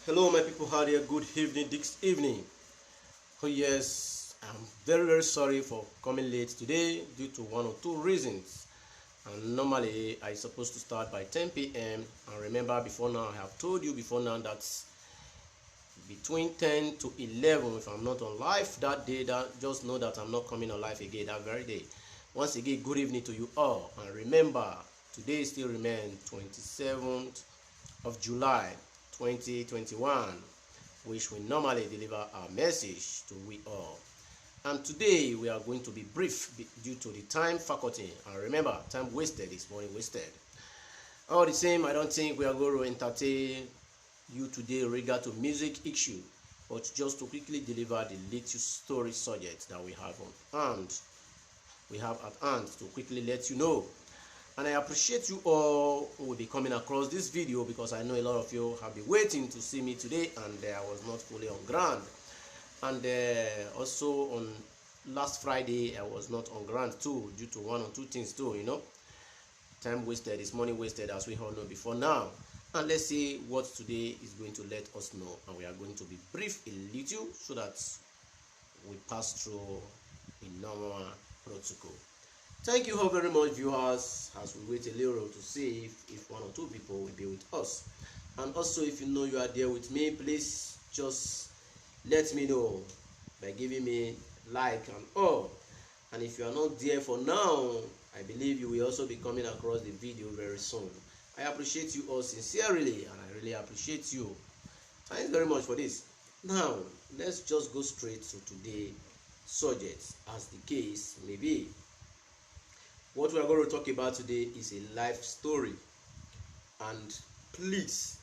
Hello, my people. How there? Good evening, this evening. Oh yes, I'm very sorry for coming late today due to one or two reasons. And normally I supposed to start by 10 p.m. And remember, before now I have told you before now that between 10 to 11, if I'm not on live that day, that just know that I'm not coming on live again that very day. Once again, good evening to you all. And remember, today still remains 27th of July 2021, which we normally deliver our message to we all. And today we are going to be brief due to the time faculty. And remember, time wasted is money wasted. All the same, I don't think we are going to entertain you today regard to music issue, but just to quickly deliver the latest story subject that we have on hand. We have at hand to quickly let you know. And I appreciate you all who will be coming across this video, because I know a lot of you have been waiting to see me today, and I was not fully on ground. And also on last Friday I was not on ground too, due to one or two things too, time wasted is money wasted, as we all know before now. And let's see what today is going to let us know, and we are going to be brief a little so that we pass through a normal protocol. Thank you all very much, viewers, as we wait a little to see if one or two people will be with us. And also, if you know you are there with me, please just let me know by giving me like and all. And if you are not there for now, I believe you will also be coming across the video very soon. I appreciate you all sincerely, and I really appreciate you. Thanks very much for this. Now, let's just go straight to today's subject, as the case may be. What we are going to talk about today is a life story, and please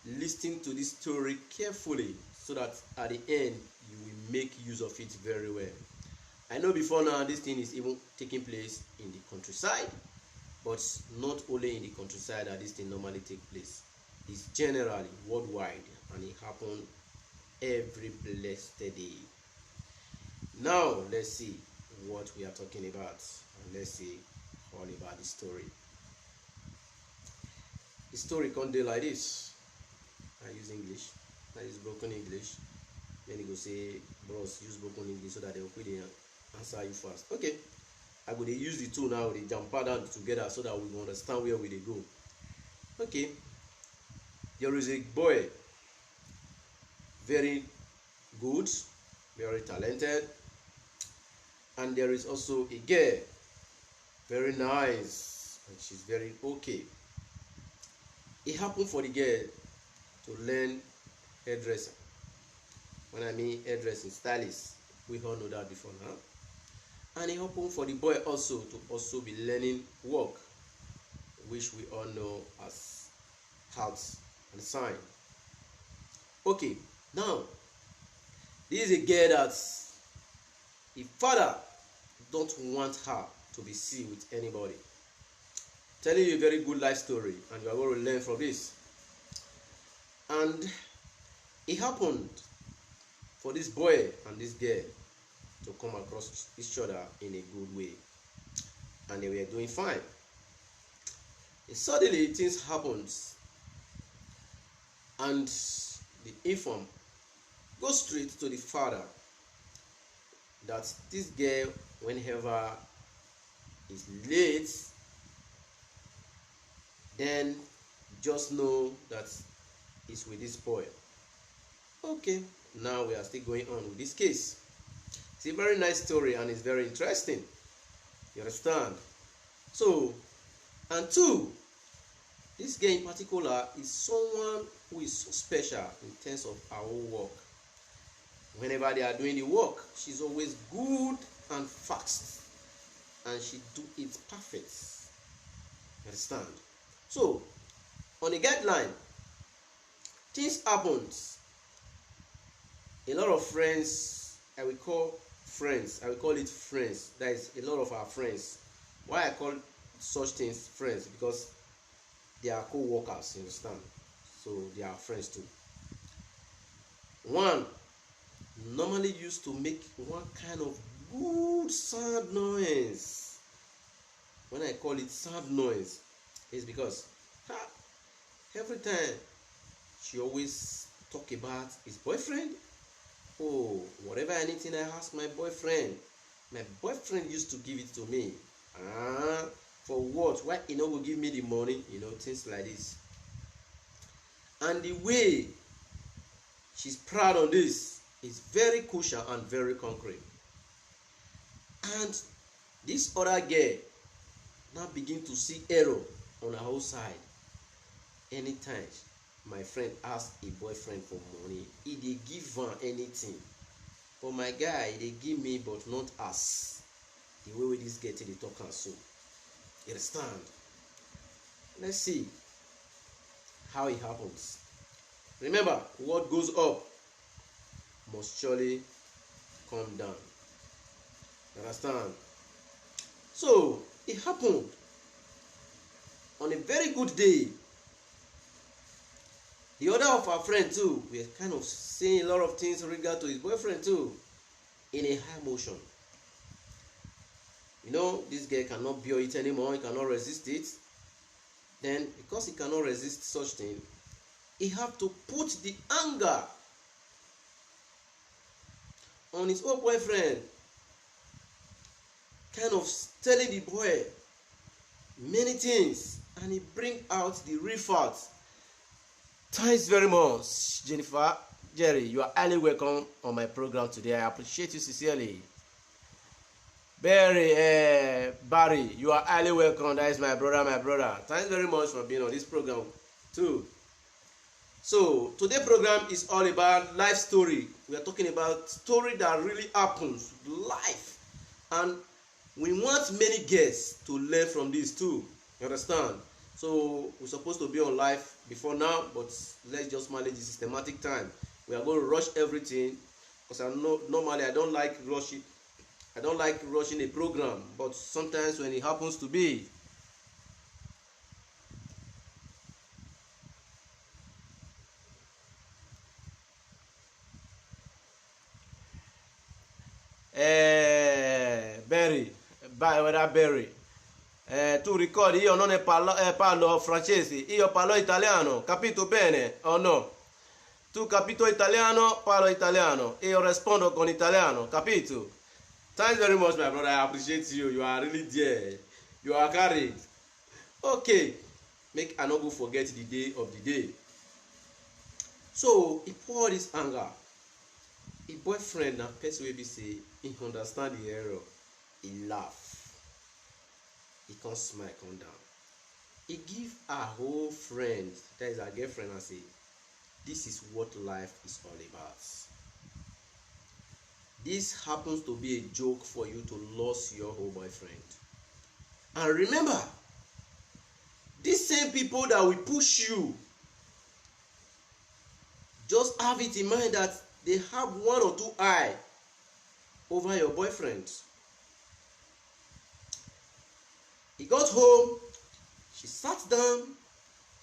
listen to this story carefully so that at the end you will make use of it very well. I know before now this thing is even taking place in the countryside, but not only in the countryside that this thing normally takes place. It's generally worldwide, and it happens every blessed day. Now let's see what we are talking about, and let's see all about the story. The story can do like this. I use English, I use broken English. Then you go say, bros, use broken English so that they will quickly answer you fast. Okay, I go use the two now, they jump down together so that we will understand where we they go. Okay, there is a boy, very good, very talented, and there is also a girl, very nice, and she's very okay. It happened for the girl to learn hairdressing. When I mean hairdressing, stylist, we all know that before now. And it happened for the boy also to also be learning work, which we all know as arts and sign. Okay, now this is a girl that the father don't want her to be seen with anybody. Telling you a very good life story, and you are going to learn from this. And it happened for this boy and this girl to come across each other in a good way, and they were doing fine. And suddenly things happened, and the inform goes straight to the father that this girl, whenever is late, then just know that it's with this boy. Okay, now we are still going on with this case. It's a very nice story, and it's very interesting. You understand? So, and two, this girl in particular is someone who is so special in terms of her own work. Whenever they are doing the work, she's always good and fast, and she do it perfect. You understand? So, on the guideline, things happens. A lot of friends, I will call it friends. That is a lot of our friends. Why I call such things friends? Because they are co-workers, you understand? So they are friends too. One normally used to make one kind of good sound noise. When I call it sound noise, it's because every time she always talk about his boyfriend. Oh, whatever anything I ask my boyfriend used to give it to me. For what? Why he no go give me the money? Things like this. And the way she's proud on this is very crucial and very concrete. And this other girl now begin to see error on her own side. Anytime my friend ask a boyfriend for money, he dey give am anything. But my guy, he dey give me, but not as the way this girl take dey talk am so. You understand? Let's see how it happens. Remember, what goes up must surely come down. You understand? So it happened on a very good day. The other of our friend too, we are kind of saying a lot of things in regard to his boyfriend too, in a high motion. This guy cannot bear it anymore. He cannot resist it. Then, because he cannot resist such thing, he have to put the anger on his old boyfriend, kind of telling the boy many things, and he bring out the real facts. Thanks very much, Jennifer. Jerry, you are highly welcome on my program today. I appreciate you sincerely. Barry, you are highly welcome. That is my brother. Thanks very much for being on this program too. So today's program is all about life story. We are talking about story that really happens, life, and we want many guests to learn from this too. You understand? So we're supposed to be on live before now, but let's just manage the systematic time. We are going to rush everything because normally I don't like rushing. I don't like rushing a program, but sometimes when it happens to be, Berry. Tu ricordi, io non ne parlo francese, io parlo italiano, capito bene o no? Tu capito italiano, parlo italiano, io rispondo con italiano, capito? Thanks very much, my brother. I appreciate you. You are really there. You are carried. Okay, make I not go forget the day of the day. So he poured his anger. A boyfriend na person wey be say he understand the error. He laugh. He come smile, come down. He give her whole friend, that is her girlfriend, and say, this is what life is all about. This happens to be a joke for you to lose your whole boyfriend. And remember, these same people that will push you, just have it in mind that they have one or two eye over your boyfriend. He got home, she sat down,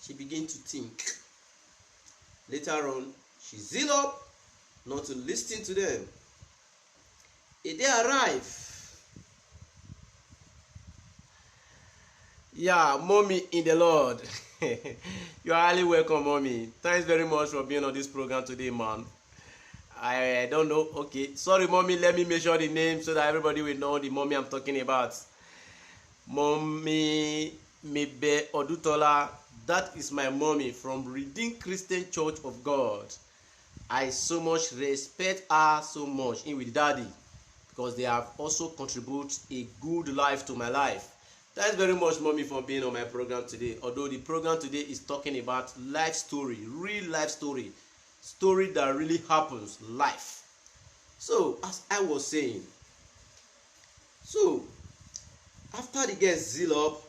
she began to think. Later on, she zeal up not to listen to them. A day arrived. Yeah, mommy in the Lord. You are highly welcome, mommy. Thanks very much for being on this program today, man. I don't know. Okay, sorry, mommy. Let me make sure the name so that everybody will know the mommy I'm talking about. Mommy Mebe Odutola. That is my mommy from Redeemed Christian Church of God. I so much respect her so much in with daddy, because they have also contributed a good life to my life. Thanks very much, mommy, for being on my program today. Although the program today is talking about life story, real life story, story that really happens, life. So, as I was saying, so after the guests zeal up,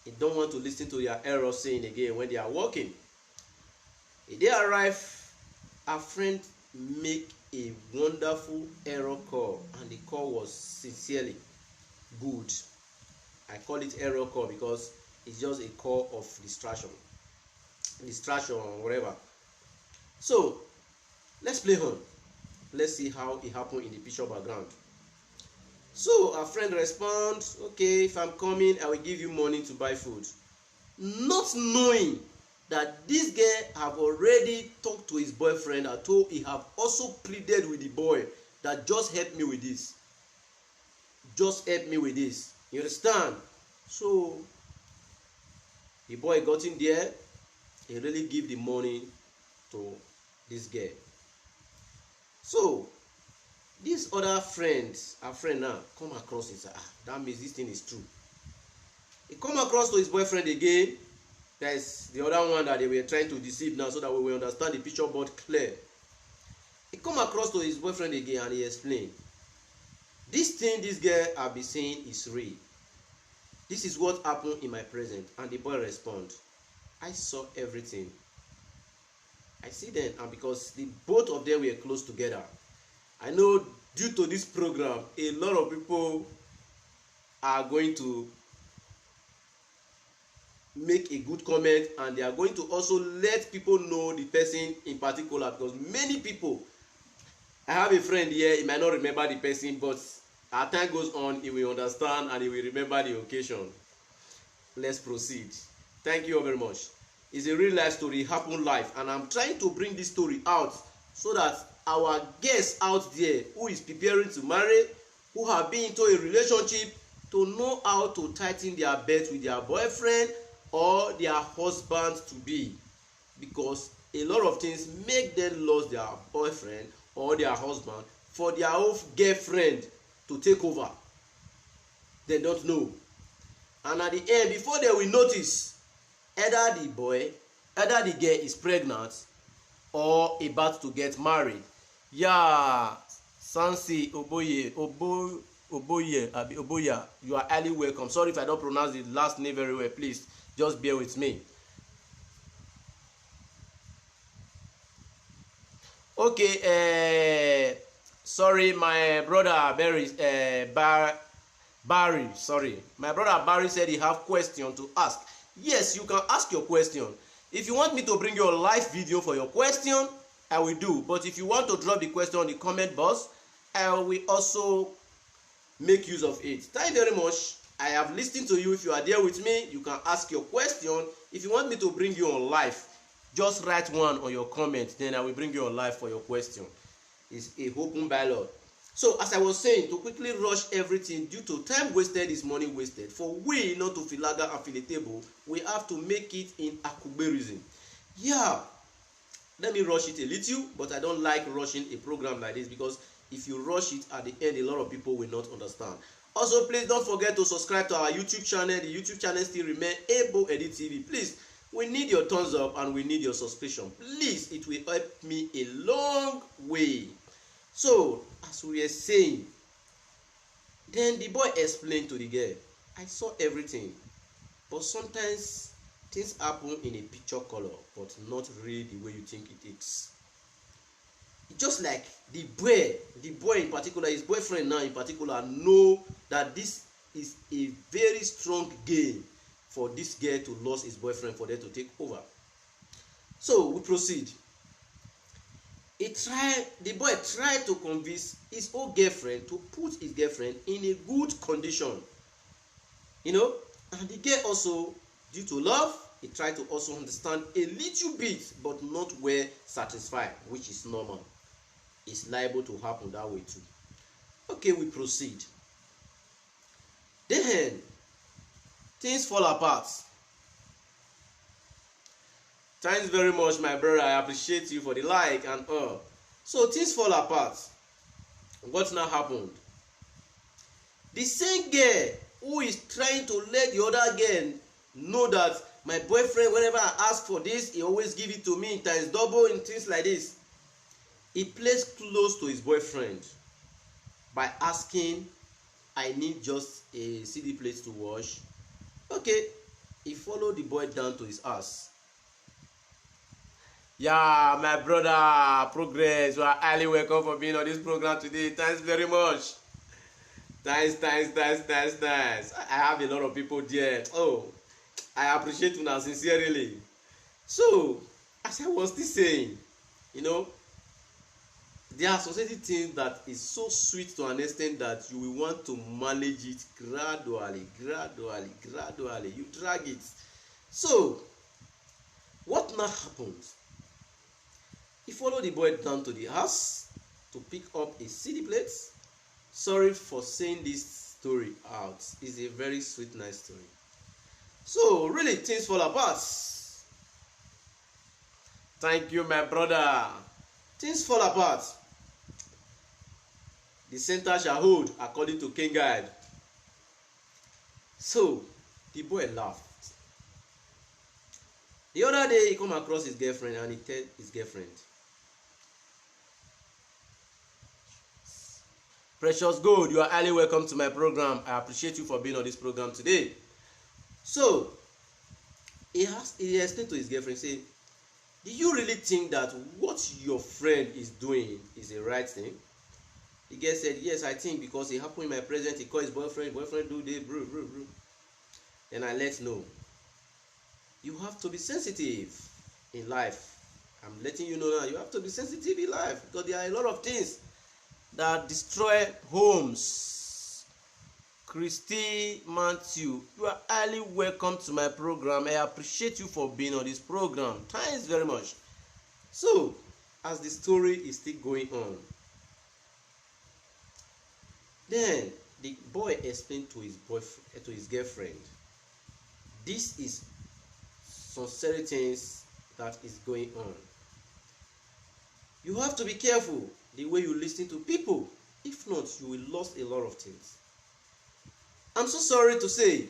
they don't want to listen to their error saying again when they are walking. They arrive, our friend make a wonderful error call, and the call was sincerely good. I call it error call because it's just a call of distraction or whatever. So let's play on. Let's see how it happened in the picture background. So our friend responds, okay, if I'm coming, I will give you money to buy food. Not knowing that this guy have already talked to his boyfriend and told he have also pleaded with the boy that just help me with this, just help me with this, you understand? So the boy got in there, he really give the money to this girl. So this other friends, our friend now come across and say, that means this thing is true. He come across to his boyfriend again. There's the other one that they were trying to deceive now, so that we will understand the picture board clear. He come across to his boyfriend again and he explained, this thing this girl have been saying is real. This is what happened in my present. And the boy respond, I saw everything. I see them, and because the both of them were close together, I know due to this program, a lot of people are going to make a good comment, and they are going to also let people know the person in particular, because many people, I have a friend here, he might not remember the person, but as time goes on, he will understand and he will remember the occasion. Let's proceed. Thank you all very much. It's a real life story, happened live, and I'm trying to bring this story out so that our guests out there who is preparing to marry, who have been into a relationship, to know how to tighten their belt with their boyfriend or their husband to be, because a lot of things make them lose their boyfriend or their husband for their own girlfriend to take over. They don't know, and at the end, before they will notice, either the girl is pregnant or about to get married. Yeah, Sansi Oboya, you are highly welcome. Sorry if I don't pronounce the last name very well, please just bear with me. Okay, sorry, my brother Barry, sorry, my brother Barry said he have question to ask. Yes, you can ask your question. If you want me to bring you a live video for your question, I will do. But if you want to drop the question on the comment box, I will also make use of it. Thank you very much. I have listened to you. If you are there with me, you can ask your question. If you want me to bring you on live, just write one on your comment, then I will bring you on live for your question. It's a open ballot. So as I was saying, to quickly rush everything due to time wasted is money wasted. For we not to filaga and filetable, we have to make it in Akuberism. Yeah, let me rush it a little, but I don't like rushing a program like this, because if you rush it at the end, a lot of people will not understand. Also, please don't forget to subscribe to our YouTube channel. The YouTube channel still remain Ebo Edit TV. Please, we need your thumbs up and we need your subscription. Please, it will help me a long way. So, as we were saying, then the boy explained to the girl, I saw everything, but sometimes things happen in a picture color, but not really the way you think it is. Just like the boy in particular, his boyfriend now in particular, know that this is a very strong game for this girl to lose his boyfriend, for them to take over. So we proceed. The boy tried to convince his old girlfriend to put his girlfriend in a good condition, and the girl also, due to love, he tried to also understand a little bit, but not well satisfied, which is normal. It's liable to happen that way too. Okay, we proceed. Then things fall apart. Thanks very much, my brother. I appreciate you for the like and all. So things fall apart. What now happened? The same girl who is trying to let the other girl know that my boyfriend, whenever I ask for this, he always give it to me in times double and things like this. He plays close to his boyfriend by asking, I need just a CD plate to wash. Okay, he followed the boy down to his house. Yeah, my brother, Progress, you are highly welcome for being on this program today. Thanks very much. Thanks. I have a lot of people there. Oh, I appreciate you now sincerely. So, as I was still saying, there are society things that is so sweet to an extent that you will want to manage it gradually. You drag it. So, What now happened? He followed the boy down to the house to pick up a CD plate. Sorry for saying this story out. It's a very sweet, nice story. So, really, things fall apart. Thank you, my brother. Things fall apart. The center shall hold, according to King Guide. So, the boy laughed. The other day, he come across his girlfriend and he tell his girlfriend, Precious Gold, you are highly welcome to my program. I appreciate you for being on this program today. So, he explained to his girlfriend, say, do you really think that what your friend is doing is the right thing? The girl said, yes, I think, because it happened in my presence. He called his boyfriend do this, bro. Then I let know. You have to be sensitive in life. I'm letting you know now, you have to be sensitive in life, because there are a lot of things that destroy homes. Christy Matthew, you are highly welcome to my program. I appreciate you for being on this program. Thanks very much. So, as the story is still going on, then the boy explained to his boyfriend, to his girlfriend, this is some certain things that is going on. You have to be careful the way you listen to people. If not, you will lose a lot of things. I'm so sorry to say,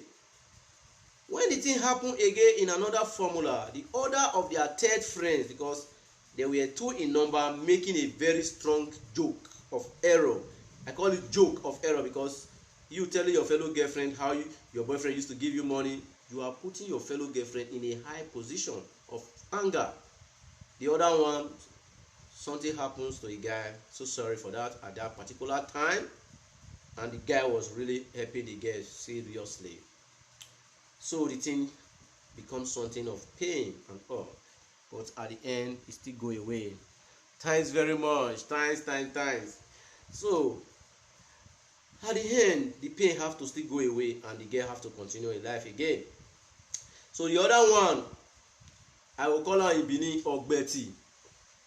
when the thing happened again in another formula, the order of their third friends, because there were two in number, making a very strong joke of error. I call it joke of error, because you telling your fellow girlfriend how your boyfriend used to give you money, you are putting your fellow girlfriend in a high position of anger. The other one, something happens to a guy, so sorry for that, at that particular time, and the guy was really helping the girl seriously. So the thing becomes something of pain and all, but at the end it still go away. Thanks very much. Thanks. So at the end, the pain have to still go away and the girl have to continue her life again. So the other one, I will call her in Benin Ogbeti.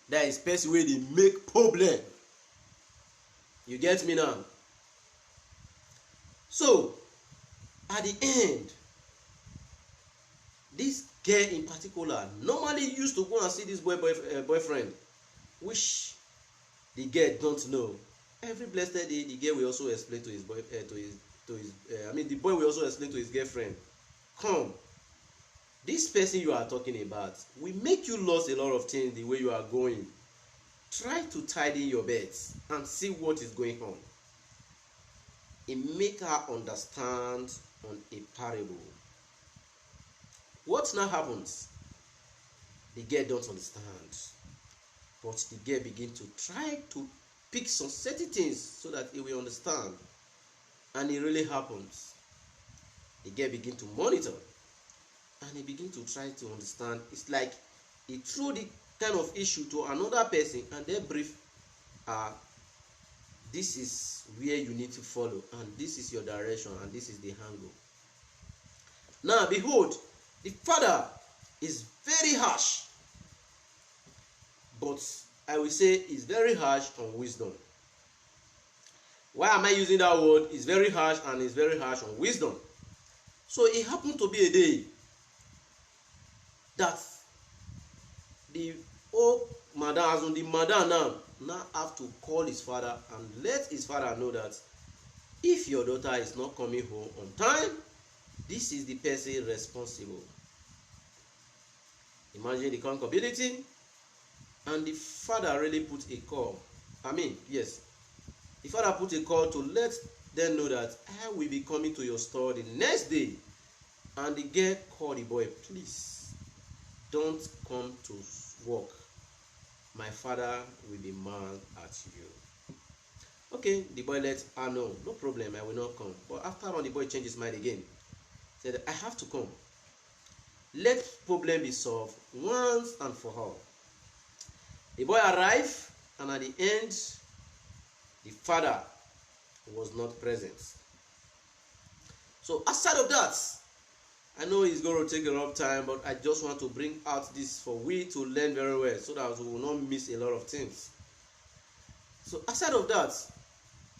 That is person wey dey make problem. You get me now? So at the end, this girl in particular normally used to go and see this boyfriend, which the girl don't know. Every blessed day, the girl will also explain to his boy, the boy will also explain to his girlfriend, come, this person you are talking about will make you lose a lot of things the way you are going. Try to tidy your beds and see what is going on. It make her understand on a parable. What now happens? The girl don't understand, but the girl begin to try to pick some certain things so that he will understand, and it really happens. The girl begin to monitor, and he begin to try to understand. It's like he threw the kind of issue to another person, and they brief, this is where you need to follow, and this is your direction, and this is the angle. Now behold, the father is very harsh, but I will say is very harsh on wisdom. Why am I using that word? It's very harsh, and it's very harsh on wisdom. So it happened to be a day that the old madam, as on the madam now have to call his father and let his father know that if your daughter is not coming home on time, this is the person responsible. Imagine the accountability. And the father really put a call. The father put a call to let them know that I will be coming to your store the next day. And the girl called the boy, please don't come to work. My father will be mad at you. Okay, the boy let her know, no problem, I will not come. But after all, the boy changed his mind again. Said, I have to come. Let problem be solved once and for all. The boy arrived, and at the end, the father was not present. So aside of that, I know it's going to take a lot of time, but I just want to bring out this for we to learn very well so that we will not miss a lot of things. So aside of that,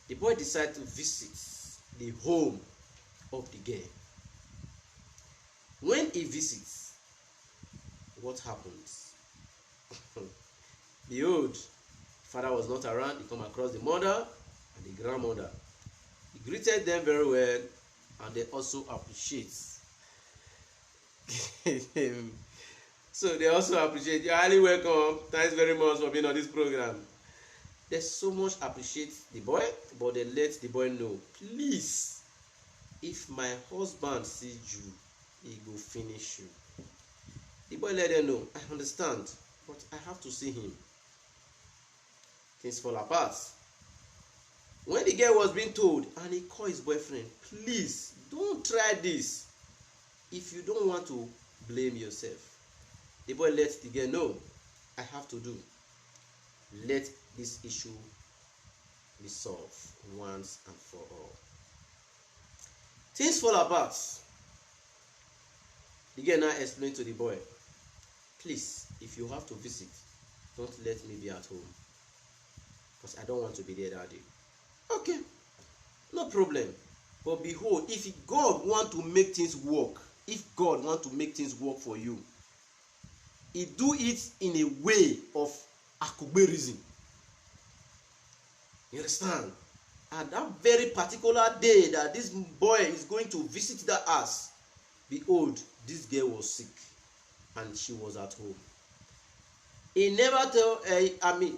the boy decided to visit the home of the girl. When he visits, what happens? Behold, father was not around. He come across the mother and the grandmother. He greeted them very well, and they also appreciate. So they also appreciate. You're highly welcome. Thanks very much for being on this program. They so much appreciate the boy, but they let the boy know, please, if my husband sees you, he go finish you. The boy let them know, I understand, but I have to see him. Things fall apart. When the girl was being told, and he called his boyfriend, please don't try this. If you don't want to, blame yourself. The boy let the girl know, I have to do. Let this issue be solved once and for all. Things fall apart. The girl now explained to the boy, please, if you have to visit, don't let me be at home, because I don't want to be there that day. Okay, no problem. But behold, if God want to make things work, if God want to make things work for you, he do it in a way of akugberism. You understand? And that very particular day that this boy is going to visit that house, behold, this girl was sick and she was at home. He never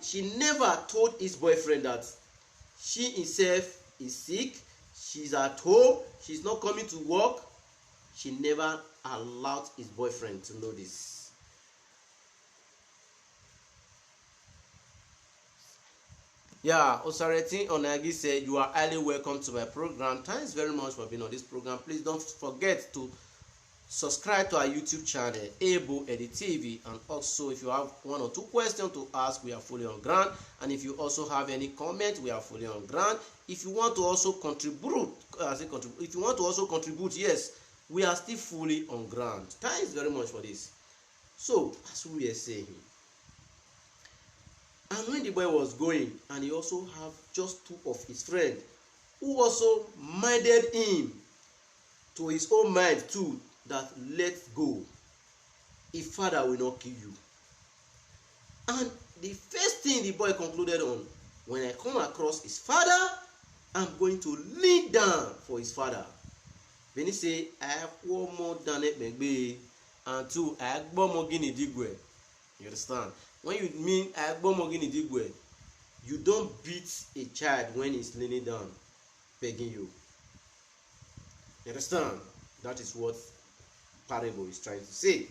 she never told his boyfriend that she herself is sick, she's at home, she's not coming to work. She never allowed his boyfriend to know this. Yeah, Osareti Onagi said, you are highly welcome to my program. Thanks very much for being on this program. Please don't forget to subscribe to our YouTube channel, Able Edit TV. And also, if you have one or two questions to ask, we are fully on ground. And if you also have any comment, we are fully on ground. If you want to also contribute, if you want to also contribute, yes, we are still fully on ground. Thanks very much for this. So, as we are saying, and when the boy was going, and he also have just two of his friends who also minded him to his own mind too, that let go, if father will not kill you. And the first thing the boy concluded on, when I come across his father, I'm going to kneel down for his father. When he say, I have one more than it maybe, and two, I have one more guinea digwe. You understand? When you mean I have one more guinea digwe, you don't beat a child when he's leaning down, begging you. You understand? That is what parable is trying to say.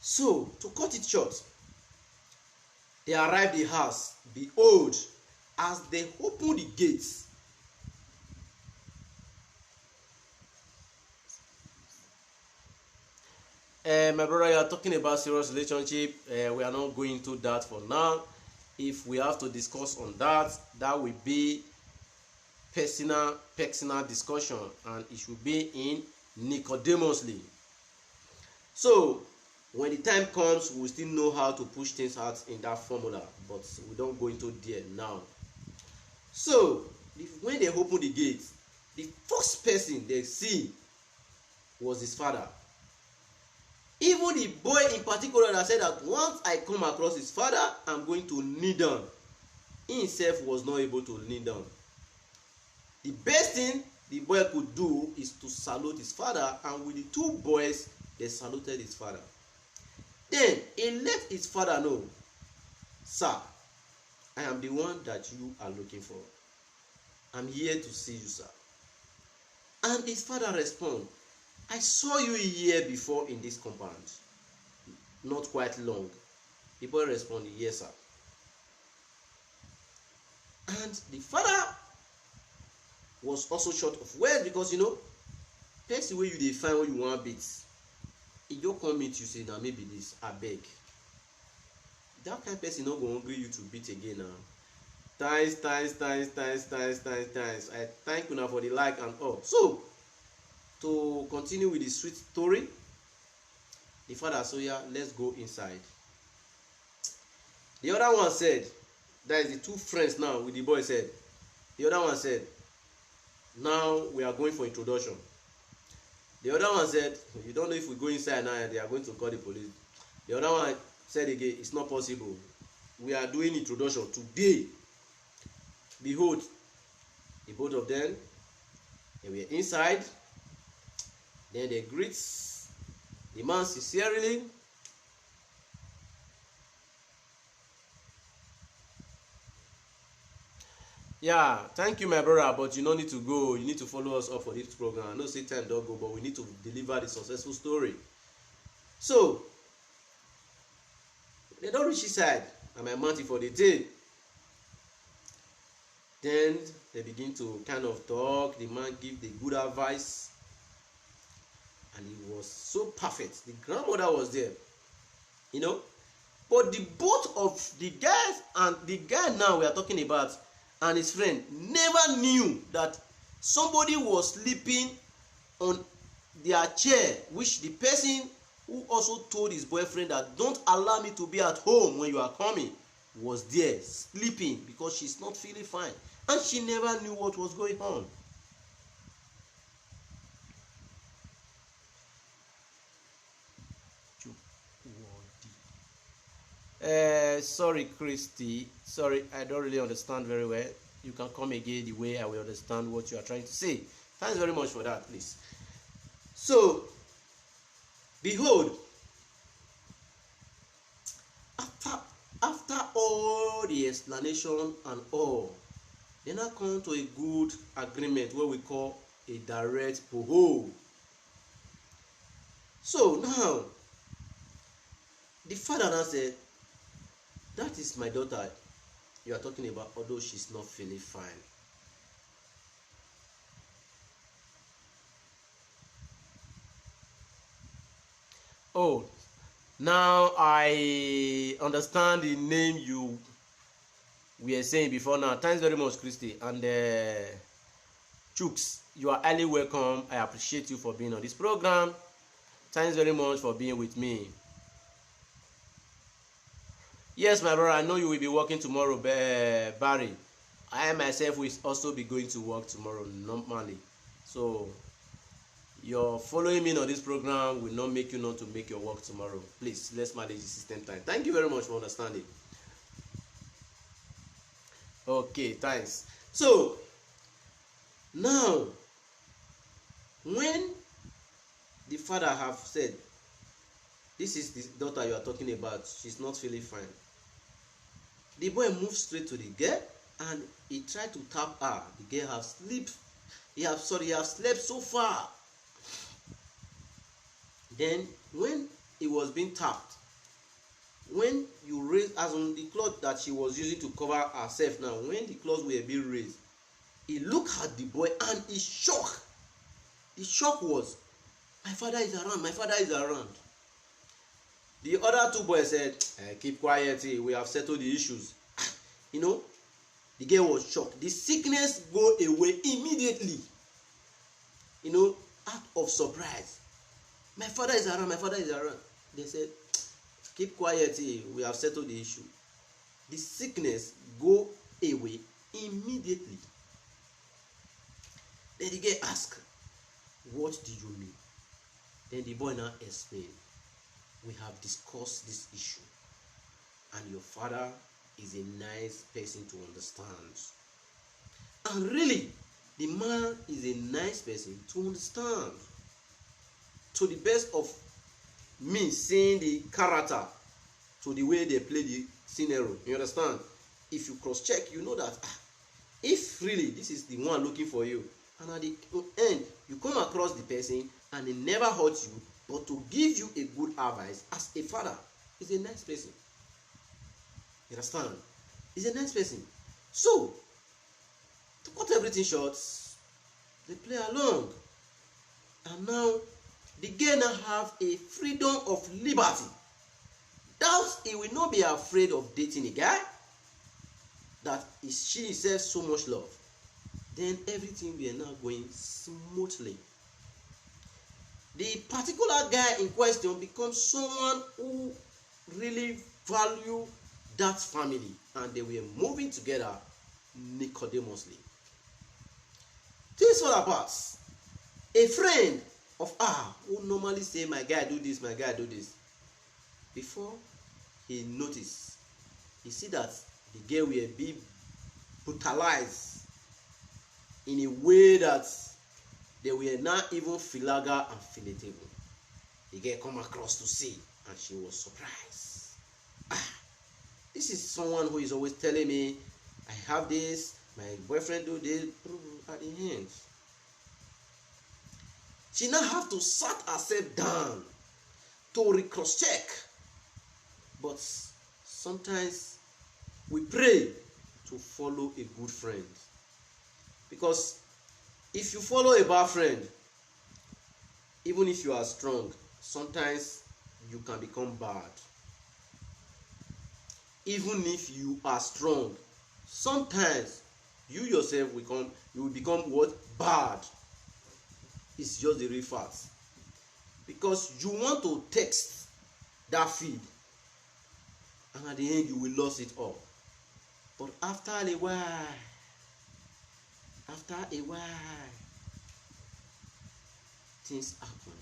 So, to cut it short, they arrived at the house. Behold, as they opened the gates, my brother, you are talking about serious relationship. We are not going into that for now. If we have to discuss on that, that will be personal discussion, and it should be in Nicodemously. So, when the time comes, we will still know how to push things out in that formula, but we don't go into there now. So, when they open the gate, the first person they see was his father. Even the boy in particular that said that once I come across his father, I'm going to kneel down. He himself was not able to kneel down. The best thing the boy could do is to salute his father, and with the two boys, they saluted his father. Then he let his father know, sir, I am the one that you are looking for. I'm here to see you, sir. And his father responded, I saw you here before in this compound. Not quite long. The boy responded, yes, sir. And the father was also short of words, because person wey you dey find when you wan beat, e just come meet you say na maybe this, abeg. That kind person no go hungry you to beat again now. Thanks. I thank una for the like and all. So To continue with the sweet story, the father said, yeah, let's go inside. The other one said, that is the two friends now with the boy said, the other one said, now we are going for introduction. The other one said, you don't know if we go inside now they are going to call the police. The other one said again, it's not possible. We are doing introduction today. Behold, the both of them, they were inside. Then they greet the man sincerely. Yeah, thank you, my brother, but you no need to go. You need to follow us up for this program. I know say time don't go, but we need to deliver the successful story. So, they don't reach inside, and my mountain for the day. Then they begin to kind of talk. The man give the good advice, and it was so perfect. The grandmother was there, you know. But the both of the guys and the guy now we are talking about and his friend never knew that somebody was sleeping on their chair, which the person who also told his boyfriend that don't allow me to be at home when you are coming was there sleeping because she's not feeling fine, and she never knew what was going on. Sorry, Christy. Sorry, I don't really understand very well. You can come again the way I will understand what you are trying to say. Thanks very much for that, please. So, behold, after all the explanation and all, they now come to a good agreement, what we call a direct poho. So now, the father now said, that is my daughter you are talking about, although she's not feeling fine. Oh, now I understand the name you were saying before now. Thanks very much, Christy. And Chooks, you are highly welcome. I appreciate you for being on this program. Thanks very much for being with me. Yes, my brother, I know you will be working tomorrow, Barry. I myself will also be going to work tomorrow normally. So, your following me on this program will not make you not to make your work tomorrow. Please, let's manage the system time. Thank you very much for understanding. Okay, thanks. So, now, when the father have said, this is the daughter you are talking about, she's not feeling fine, the boy moved straight to the girl and he tried to tap her. The girl have slept. He have slept so far. Then when it was being tapped, when you raise, as on the cloth that she was using to cover herself now, when the clothes were being raised, he looked at the boy and he shocked. The shock was, my father is around, my father is around. The other two boys said, keep quiet, we have settled the issues. You know, the girl was shocked. The sickness go away immediately. You know, out of surprise. My father is around, my father is around. They said, keep quiet, we have settled the issue. The sickness go away immediately. Then the girl asked, what do you mean? Then the boy now explained, we have discussed this issue and your father is a nice person to understand. And really, the man is a nice person to understand. To the best of me seeing the character, to the way they play the scenario, you understand? If you cross-check, you know that if really this is the one looking for you, and at the end, you come across the person and he never hurt you, but to give you a good advice as a father, is a nice person. You understand? He's a nice person. So, to cut everything short, they play along. And now, the girl now have a freedom of liberty. Thus, he will not be afraid of dating a guy that she herself so much love. Then everything will now going smoothly. the particular guy in question becomes someone who really value that family, and they were moving together Nicodemously. Things fall apart. A friend of who normally say, my guy do this, my guy do this. Before he noticed, he see that the girl will be brutalized in a way that they were not even filaga and filatable. The girl come across to see, and she was surprised. This is someone who is always telling me, I have this, my boyfriend do this. At the end, she now have to sat herself down to cross-check. But sometimes we pray to follow a good friend, because if you follow a bad friend, even if you are strong, sometimes you can become bad. Even if you are strong, sometimes you yourself will become what? Bad. It's just the real fact. Because you want to text that feed, and at the end you will lose it all. But after a while, things happen.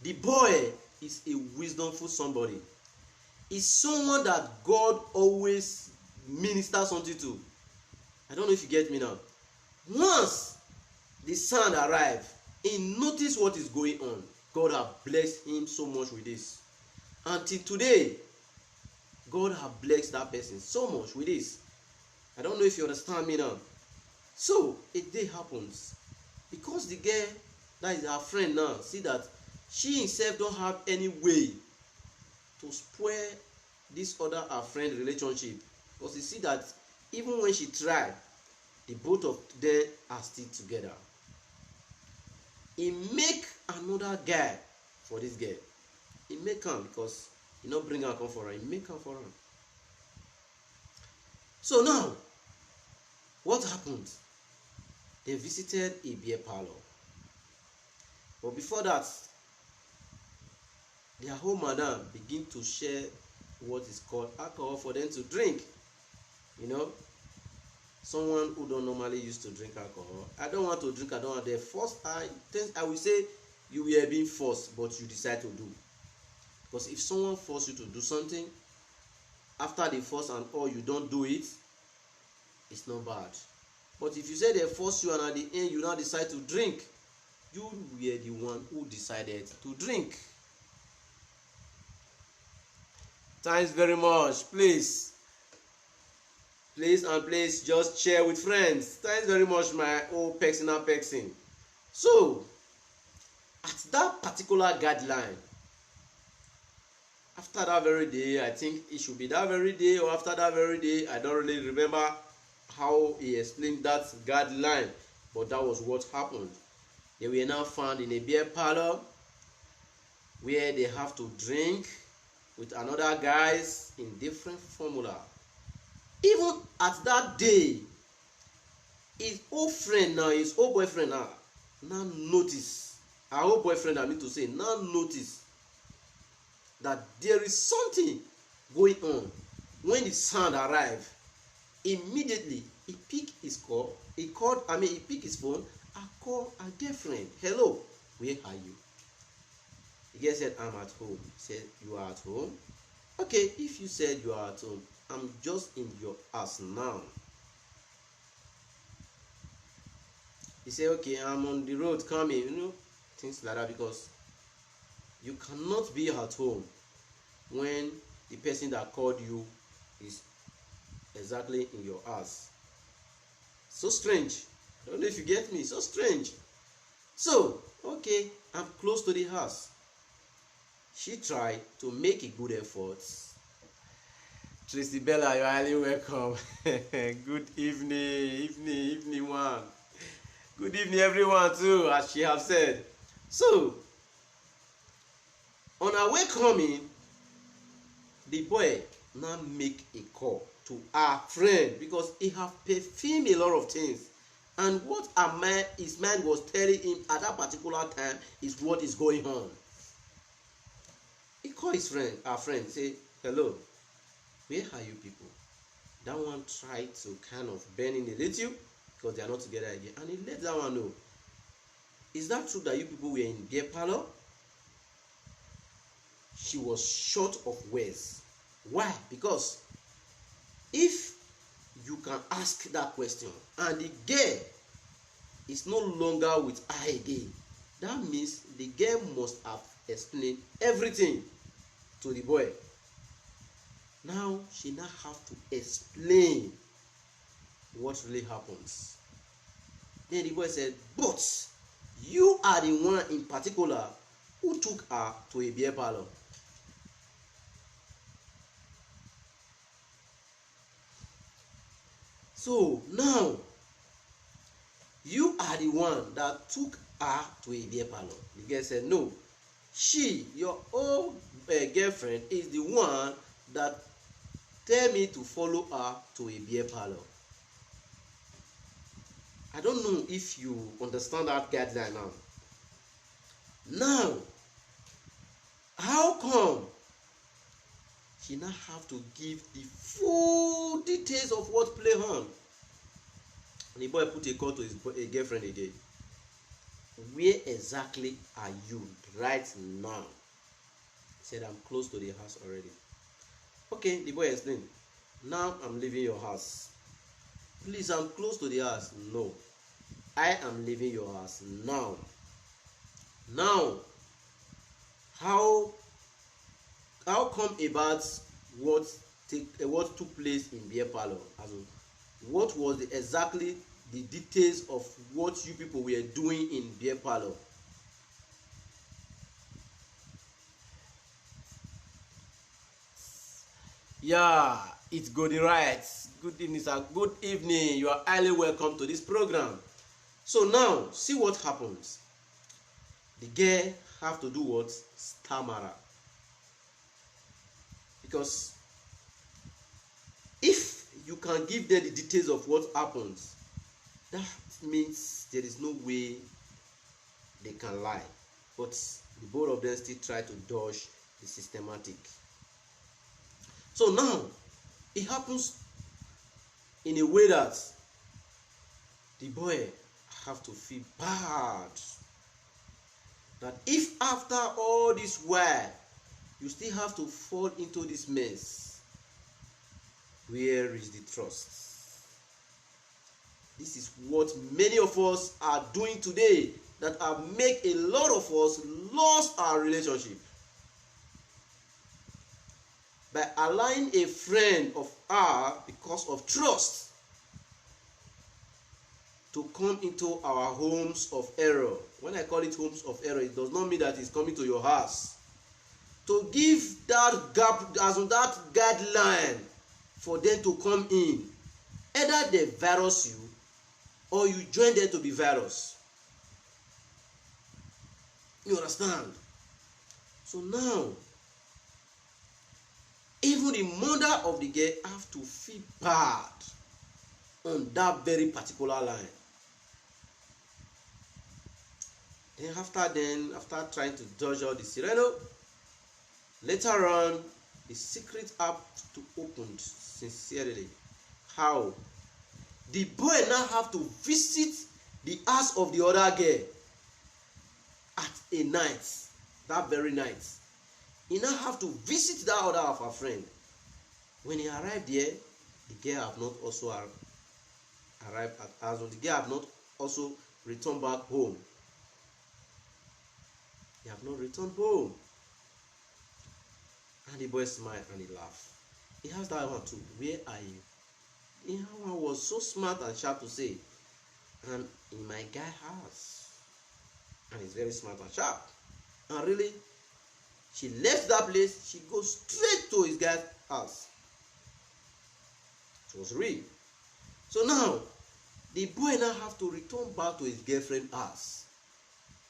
The boy is a wisdomful somebody. Is someone that God always ministers something to. I don't know if you get me now. Once the son arrived, he noticed what is going on. God has blessed him so much with this. Until today, God has blessed that person so much with this. I don't know if you understand me now. So a day happens, because the girl that is our friend now see that she herself don't have any way to spoil this other our friend relationship, because you see that even when she tried, the both of them are still together. He make another guy for this girl. He make am because he not bring her come for her. He make am for her. So now, what happened? They visited a beer parlor. But before that, their whole madam begin to share what is called alcohol for them to drink. You know, someone who don't normally used to drink alcohol. I don't want to drink. I don't want to. First, I will say you were being forced, but you decide to do. Because if someone force you to do something, after the force and all you don't do it, it's not bad. But if you say they force you and at the end you now decide to drink, you were the one who decided to drink. Thanks very much. Please just share with friends. Thanks very much, my old personal person. So at that particular guideline, after that very day, I think it should be that very day or after that very day, I don't really remember how he explained that guideline, but that was what happened. They were now found in a beer parlor where they have to drink with another guys in different formula. Even at that day, his old friend now, his old boyfriend now notice, our old boyfriend, I mean to say, now notice that there is something going on. When the son arrived, immediately he picked his call. He picked his phone and called a girlfriend. Hello, where are you? The girl said, I'm at home. He said, you are at home? Okay, if you said you are at home, I'm just in your house now. He said, okay, I'm on the road coming, things like that, because you cannot be at home when the person that called you is exactly in your house. So strange. I don't know if you get me. So strange. So, okay, I'm close to the house. She tried to make a good effort. Tracy Bella, you're highly welcome. Good evening one. Good evening everyone too, as she have said. So, on our way coming, the boy now make a call to our friend because he have perfumed a lot of things, And what his mind was telling him at that particular time is what is going on. He called his friend, our friend, say, hello, where are you people? That one tried to kind of bend in a little because they are not together again. And he let that one know, is that true that you people were in beer parlor? She was short of words. Why? Because if you can ask that question and the girl is no longer with her again, that means the girl must have explained everything to the boy. Now she now have to explain what really happens. Then the boy said, but you are the one in particular who took her to a beer parlor. So now you are the one that took her to a beer parlor. The girl said, no, she, your old girlfriend, is the one that tell me to follow her to a beer parlor. I don't know if you understand that guideline now. Now, how come she now have to give the full details of what play on? And the boy put a call to his girlfriend again. Where exactly are you right now? He said, I'm close to the house already. Okay, the boy explained. Now I'm leaving your house. Please, I'm close to the house. No, I am leaving your house now. Now, how come about what took place in beer parlor? What was exactly the details of what you people were doing in beer parlor? Yeah, it's good, right. Good evening, sir. Good evening. You are highly welcome to this program. So now, see what happens. The girl have to do what? Stammerer. Because if you can give them the details of what happens, that means there is no way they can lie. But the both of them still try to dodge the systematic. So now, it happens in a way that the boy have to feel bad. That if after all this while, you still have to fall into this mess, where is the trust? This is what many of us are doing today that have made a lot of us lost our relationship. By allowing a friend of ours, because of trust, to come into our homes of error. When I call it homes of error, it does not mean that it's coming to your house. To give that gap, as that guideline for them to come in. Either they virus you or you join them to be virus. You understand? So now, even the mother of the girl have to feel bad on that very particular line. Then after trying to dodge all the Sereno, later on, the secret have to open sincerely. How? The boy now have to visit the house of the other girl at a night, that very night. He now have to visit that other of her friend. When he arrived there, the girl have not also arrived at house. The girl have not also returned back home. They have not returned home. And the boy smiled and he laughed. He asked that one too, where are you? The one was so smart and sharp to say, I'm in my guy house. And he's very smart and sharp. And really, she left that place, she goes straight to his guy's house. It was real. So now, the boy now have to return back to his girlfriend's house.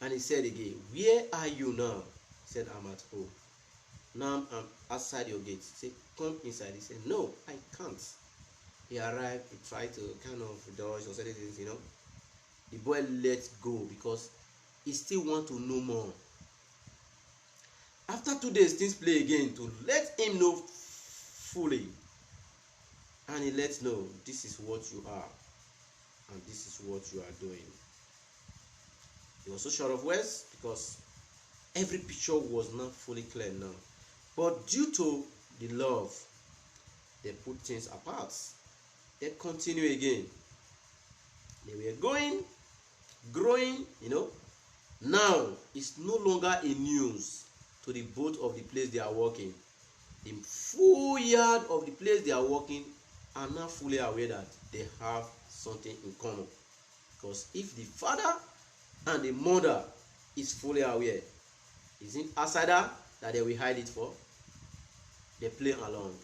And he said again, where are you now? He said, I'm at home. Now I'm outside your gate. He said, come inside. He said, no, I can't. He arrived, he tried to kind of dodge or certain things, the boy let go because he still want to know more. After 2 days, things play again to let him know fully, and he let know this is what you are and this is what you are doing. He was so short of words because every picture was not fully clear now. But due to the love, they put things apart. They continue again. They were growing, Now it's no longer a news to the both of the place they are working. The full yard of the place they are working are now fully aware that they have something in common. Because if the father and the mother is fully aware, isn't outsider that they will hide it for? They play along.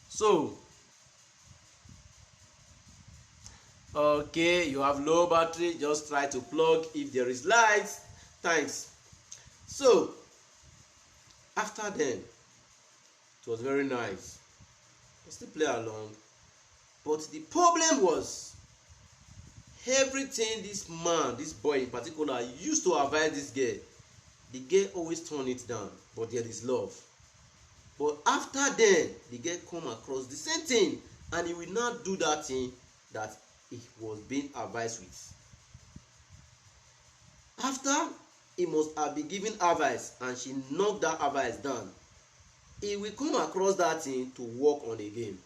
So, okay, you have low battery, just try to plug if there is light. Thanks. So, after then, it was very nice. They still play along. But the problem was, everything this boy in particular, used to advise this girl, the girl always turned it down. But there is love. But after then, the girl come across the same thing, and he will not do that thing that he was being advised with. After he must have been given advice and she knocked that advice down, he will come across that thing to work on again.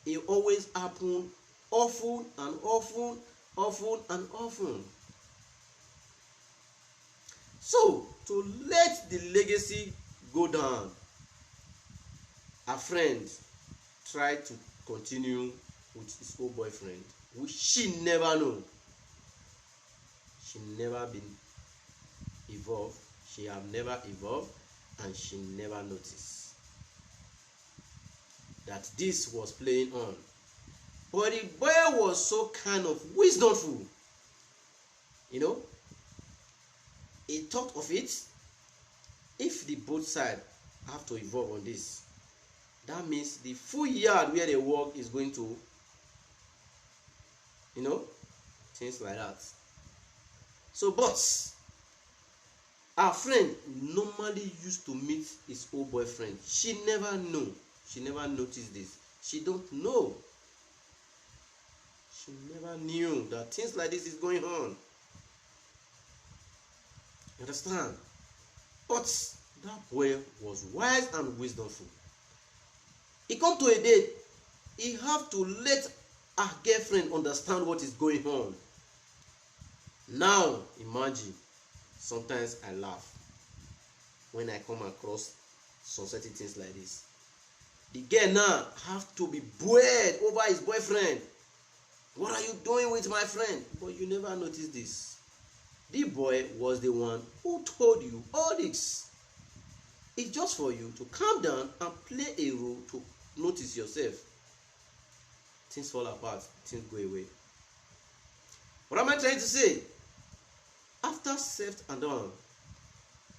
It always happen often and often and often. So, to let the legacy go down, a friend tried to continue with his old boyfriend, which she never knew. She never been evolved. She have never evolved, and she never noticed that this was playing on. But the boy was so kind of wisdomful. He thought of it. If the both sides have to evolve on this, that means the full yard where they work is going to, things like that. So, but our friend normally used to meet his old boyfriend. She never knew. She never noticed this. She don't know. She never knew that things like this is going on. You understand? But that boy was wise and wisdomful. He come to a day, he have to let her girlfriend understand what is going on. Now, imagine, sometimes I laugh when I come across some certain things like this. The girl now have to be buoyed over his boyfriend. What are you doing with my friend? But you never noticed this. The boy was the one who told you all this. It's just for you to calm down and play a role to notice yourself. Things fall apart, things go away. What am I trying to say? After said and done,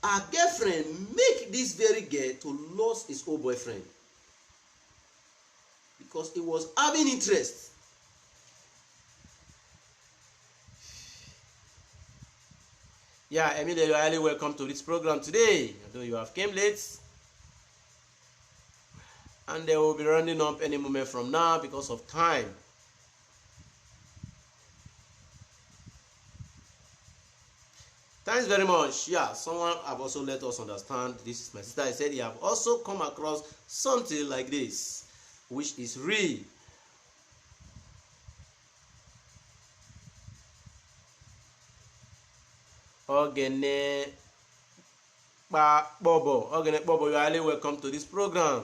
our girlfriend make this very girl to lose his old boyfriend because he was having interest. Yeah, Emilia, you are highly welcome to this program today. Although you have came late, and they will be running up any moment from now because of time. Thanks very much. Yeah, someone have also let us understand. This is my sister. I said you have also come across something like this, which is real. Ogene Bobo, you are highly welcome to this program.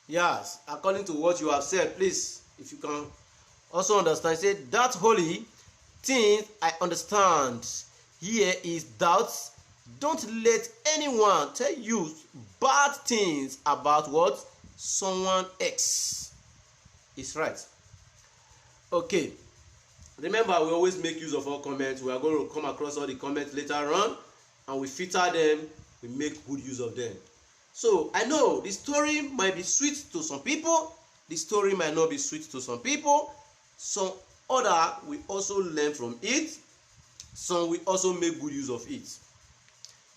Yes, according to what you have said, please, if you can also understand, say that holy thing I understand here is doubts. Don't let anyone tell you bad things about what someone else is right. Okay, Remember, we always make use of our comments. We are going to come across all the comments later on, and we filter them. We make good use of them. So I know the story might be sweet to some people. The story might not be sweet to some people. Some other we also learn from it. Some we also make good use of it.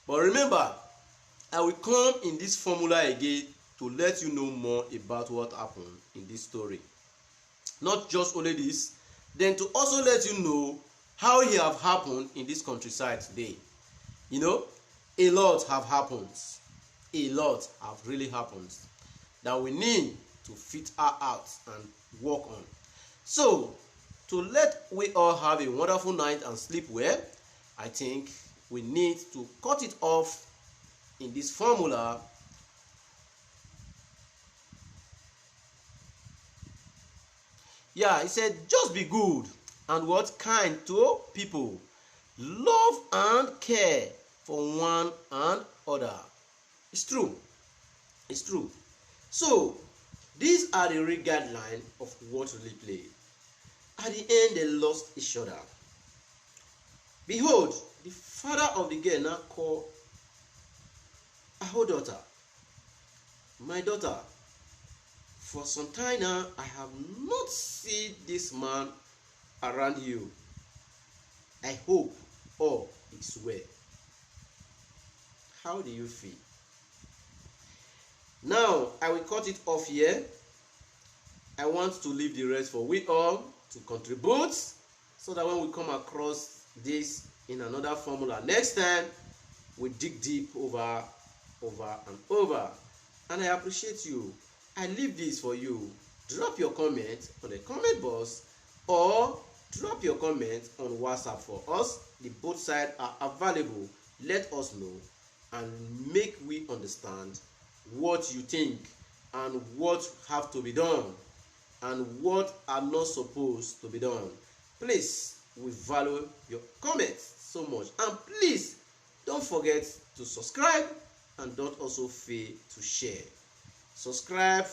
But remember, I will come in this formula again to let you know more about what happened in this story. Not just only this, then to also let you know how it have happened in this countryside today. You know, a lot have happened. A lot have really happened that we need to fit her out and work on. So, to let we all have a wonderful night and sleep well, I think we need to cut it off in this formula. Yeah, he said, just be good and what kind to people. Love and care for one and other. It's true. It's true. So, these are the real guidelines of what really played. At the end, they lost each other. Behold, the father of the girl now called her daughter, my daughter, for some time now, I have not seen this man around you. I hope all is well. How do you feel? Now, I will cut it off here. I want to leave the rest for we all to contribute so that when we come across this in another formula next time, we dig deep over and over. And I appreciate you. I leave this for you. Drop your comment on the comment box or drop your comment on WhatsApp for us. The both sides are available. Let us know and make we understand what you think and what have to be done and what are not supposed to be done. Please, we value your comments so much, and please don't forget to subscribe and don't also fail to share. Subscribe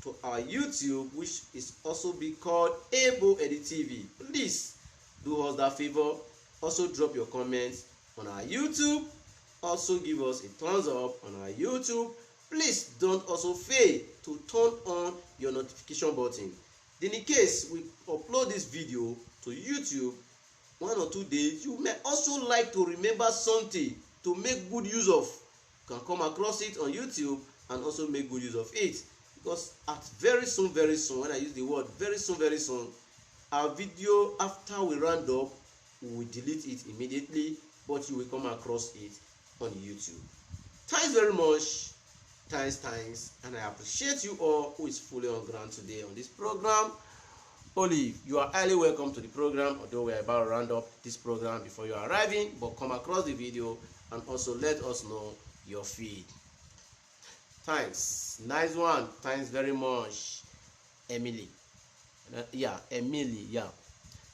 to our YouTube, which is also be called Able Edit TV. Please do us that favor. Also drop your comments on our YouTube. Also give us a thumbs up on our YouTube. Please don't also fail to turn on your notification button. Then in case we upload this video to YouTube 1 or 2 days, you may also like to remember something to make good use of. You can come across it on YouTube and also make good use of it. Because at very soon, when I use the word very soon, our video after we round up, we will delete it immediately, but you will come across it on YouTube. Thanks very much. Thanks, and I appreciate you all who is fully on ground today on this program. Olive, you are highly welcome to the program, although we are about to round up this program before you are arriving, but come across the video and also let us know your feed. Thanks. Nice one. Thanks very much, Emily. Emily.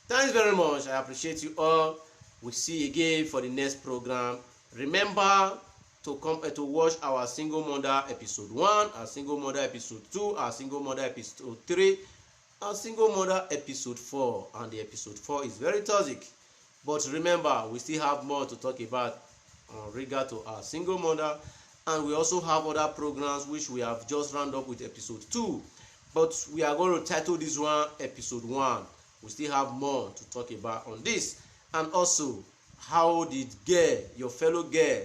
Thanks very much. I appreciate you all. We'll see you again for the next program. Remember to come to watch our single mother episode 1, our single mother episode 2, our single mother episode 3, our single mother episode 4, and the episode 4 is very toxic. But remember, we still have more to talk about in regard to our single mother, and we also have other programs which we have just rounded up with episode 2. But we are going to title this one episode 1. We still have more to talk about on this, and also how did your fellow girl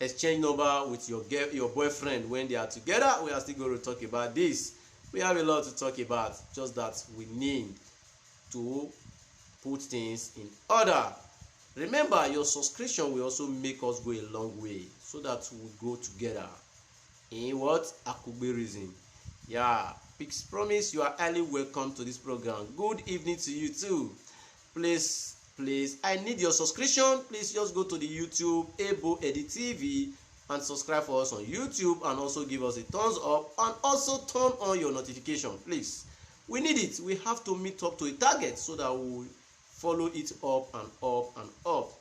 exchange number with your boyfriend when they are together. We are still going to talk about this. We have a lot to talk about, just that we need to put things in order. Remember, your subscription will also make us go a long way so that we go together in what Akugberism. Please promise you are highly welcome to this program. Good evening to you too. Please, I need your subscription. Please just go to the YouTube Able Edit TV and subscribe for us on YouTube, and also give us a thumbs up and also turn on your notification. Please, we need it. We have to meet up to a target so that we will follow it up and up and up.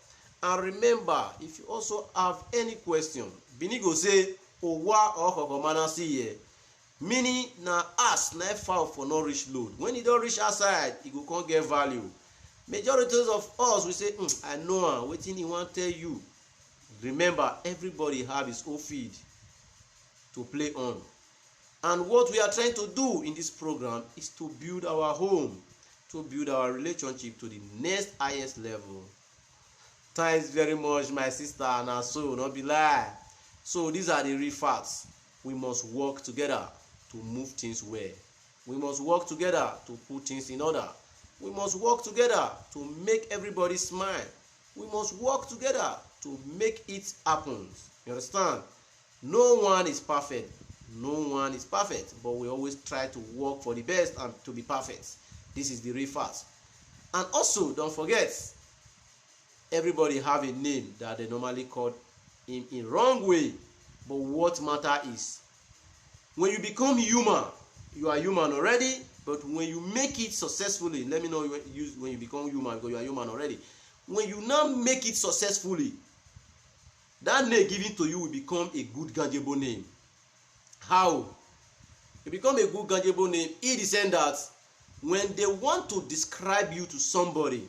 And remember, if you also have any question, Binigo say owa or kokomana see here, meaning na ask na fowl for no reach load. When you don't reach outside, you go can't get value. Majority of us we say I know am, wetin he wan tell you. Remember, everybody have his own field to play on, and what we are trying to do in this program is to build our home, to build our relationship to the next highest level. Thanks very much, my sister. Na so, no be lie. So these are the real facts. We must work together to move things well. We must work together to put things in order. We must work together to make everybody smile. We must work together to make it happen. You understand? No one is perfect. No one is perfect, but we always try to work for the best and to be perfect. This is the real fact. And also, don't forget, everybody have a name that they normally call him in wrong way. But what matter is, when you become human, you are human already. But when you make it successfully, let me know when you become human, because you are human already. When you now make it successfully, that name given to you will become a good ganjable name. How? It become a good ganjable name in the sense that when they want to describe you to somebody,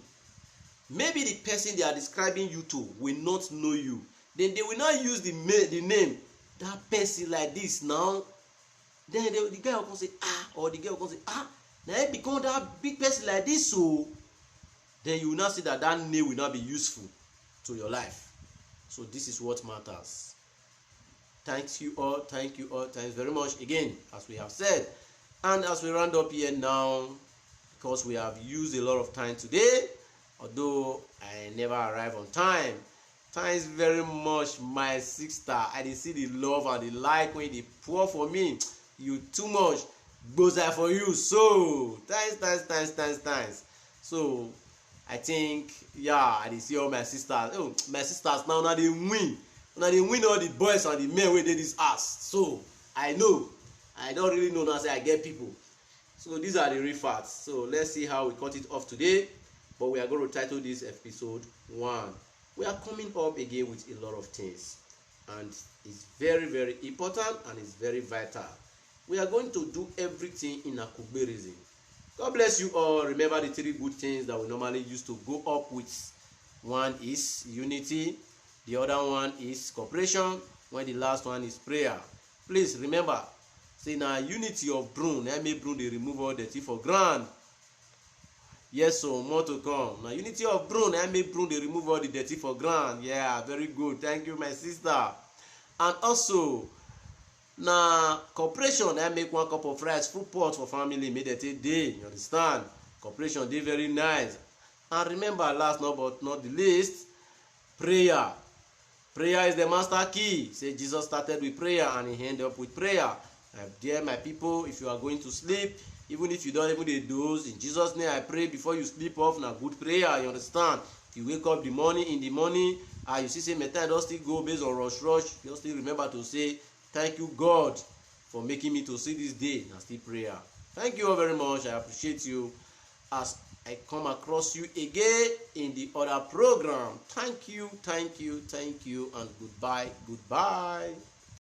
maybe the person they are describing you to will not know you, then they will not use the name that person like this now. Then the guy will come say or the girl will come say now it become that big person like this. So then you will not see that name will not be useful to your life. So this is what matters. Thank you all, thanks very much again, as we have said. And as we round up here now, because we have used a lot of time today, although I never arrive on time. Thanks very much, my sister. I dey see the love and the like when they pour for me. You too much. Gbozai for you. So thanks. So I think, I dey see all my sisters. Oh, my sisters now they win. Now they win all the boys and the men wey dey this ass. So I know. I don't really know now say I get people. So these are the real facts. So let's see how we cut it off today. But we are going to title this episode 1. We are coming up again with a lot of things, and it's very, very important and it's very vital. We are going to do everything in Akugberism. God bless you all. Remember the 3 good things that we normally use to go up with. One is unity, the other one is cooperation, when the last one is prayer. Please remember, say na unity of broom na make broom dey remove all dirty for ground. Yes, so more to come. Now unity of broom na make broom dey remove all the dirty for ground. Yeah, very good. Thank you, my sister. And also, na cooperation na make one cup of rice full pot for family make dem take dey. You understand? Cooperation dey very nice. And remember, last but not the least, prayer. Prayer is the master key. Say Jesus started with prayer and he ended up with prayer. Dear my people, if you are going to sleep, even if you don't even dey doze, in Jesus' name I pray before you sleep off, na good prayer. You understand? If you wake up in the morning, you see say my time don still go based on rush, you still remember to say thank you God for making me to see this day. Na still prayer. Thank you all very much. I appreciate you as I come across you again in the other program. Thank you, and goodbye.